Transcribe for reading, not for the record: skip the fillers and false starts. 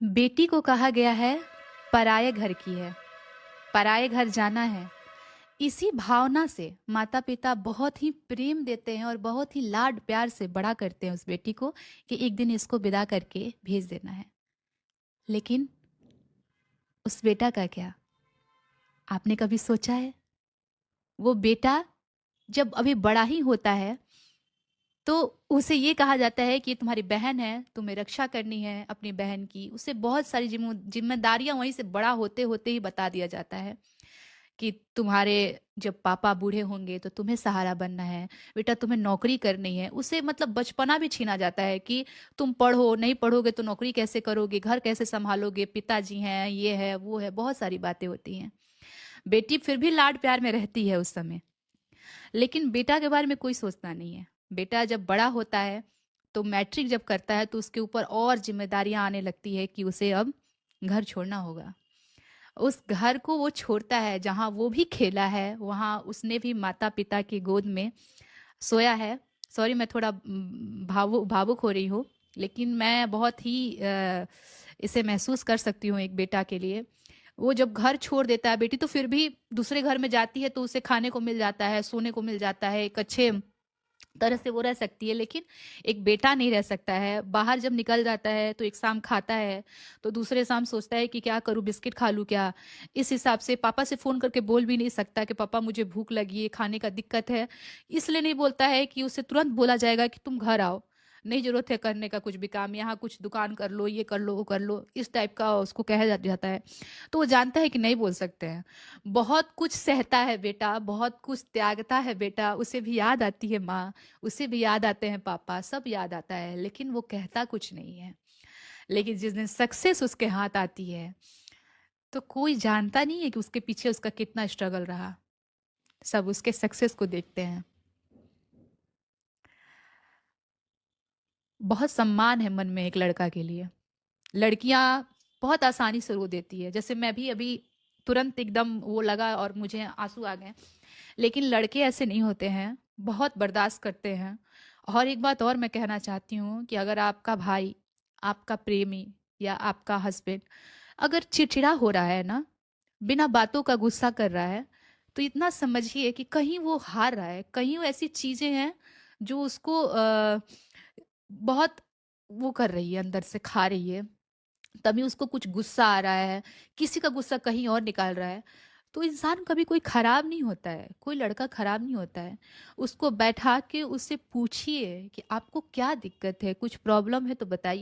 बेटी को कहा गया है पराये घर की है, पराये घर जाना है। इसी भावना से माता पिता बहुत ही प्रेम देते हैं और बहुत ही लाड प्यार से बड़ा करते हैं उस बेटी को कि एक दिन इसको विदा करके भेज देना है। लेकिन उस बेटा का क्या? आपने कभी सोचा है? वो बेटा जब अभी बड़ा ही होता है तो उसे ये कहा जाता है कि ये तुम्हारी बहन है, तुम्हें रक्षा करनी है अपनी बहन की। उसे बहुत सारी जिम्मेदारियां वहीं से बड़ा होते होते ही बता दिया जाता है कि तुम्हारे जब पापा बूढ़े होंगे तो तुम्हें सहारा बनना है, बेटा तुम्हें नौकरी करनी है। उसे मतलब बचपना भी छीना जाता है कि तुम पढ़ो, नहीं पढ़ोगे तो नौकरी कैसे करोगे, घर कैसे संभालोगे, पिताजी हैं, ये है वो है, बहुत सारी बातें होती हैं। बेटी फिर भी लाड प्यार में रहती है उस समय, लेकिन बेटा के बारे में कोई सोचता नहीं है। बेटा जब बड़ा होता है तो मैट्रिक जब करता है तो उसके ऊपर और जिम्मेदारियां आने लगती है कि उसे अब घर छोड़ना होगा। उस घर को वो छोड़ता है जहाँ वो भी खेला है, वहाँ उसने भी माता पिता की गोद में सोया है। सॉरी, मैं थोड़ा भावुक भावुक हो रही हूँ, लेकिन मैं बहुत ही इसे महसूस कर सकती हूँ एक बेटा के लिए। वो जब घर छोड़ देता है बेटी तो फिर भी दूसरे घर में जाती है तो उसे खाने को मिल जाता है, सोने को मिल जाता है, एक अच्छे तरह से वो रह सकती है। लेकिन एक बेटा नहीं रह सकता है। बाहर जब निकल जाता है तो एक शाम खाता है तो दूसरे शाम सोचता है कि क्या करूं, बिस्किट खा लूं क्या। इस हिसाब से पापा से फोन करके बोल भी नहीं सकता कि पापा मुझे भूख लगी है, खाने का दिक्कत है। इसलिए नहीं बोलता है कि उसे तुरंत बोला जाएगा कि तुम घर आओ, नहीं जरूरत है करने का कुछ भी काम, यहाँ कुछ दुकान कर लो, ये कर लो, वो कर लो, इस टाइप का उसको कहा जाता है। तो वो जानता है कि नहीं बोल सकते हैं। बहुत कुछ सहता है बेटा, बहुत कुछ त्यागता है बेटा, उसे भी याद आती है माँ, उसे भी याद आते हैं पापा, सब याद आता है, लेकिन वो कहता कुछ नहीं है। लेकिन जिस दिन सक्सेस उसके हाथ आती है तो कोई जानता नहीं है कि उसके पीछे उसका कितना स्ट्रगल रहा। सब उसके सक्सेस को देखते हैं। बहुत सम्मान है मन में एक लड़का के लिए। लड़कियां बहुत आसानी से रो देती है, जैसे मैं भी अभी तुरंत एकदम वो लगा और मुझे आंसू आ गए। लेकिन लड़के ऐसे नहीं होते हैं, बहुत बर्दाश्त करते हैं। और एक बात और मैं कहना चाहती हूँ कि अगर आपका भाई, आपका प्रेमी या आपका हस्बैंड अगर चिड़चिड़ा हो रहा है ना, बिना बातों का गुस्सा कर रहा है, तो इतना समझिए कि कहीं वो हार रहा है, कहीं वो ऐसी चीजें हैं जो उसको बहुत वो कर रही है, अंदर से खा रही है। तभी उसको कुछ गुस्सा आ रहा है, किसी का गुस्सा कहीं और निकाल रहा है। तो इंसान कभी कोई खराब नहीं होता है, कोई लड़का खराब नहीं होता है। उसको बैठा के उससे पूछिए कि आपको क्या दिक्कत है, कुछ प्रॉब्लम है तो बताइए।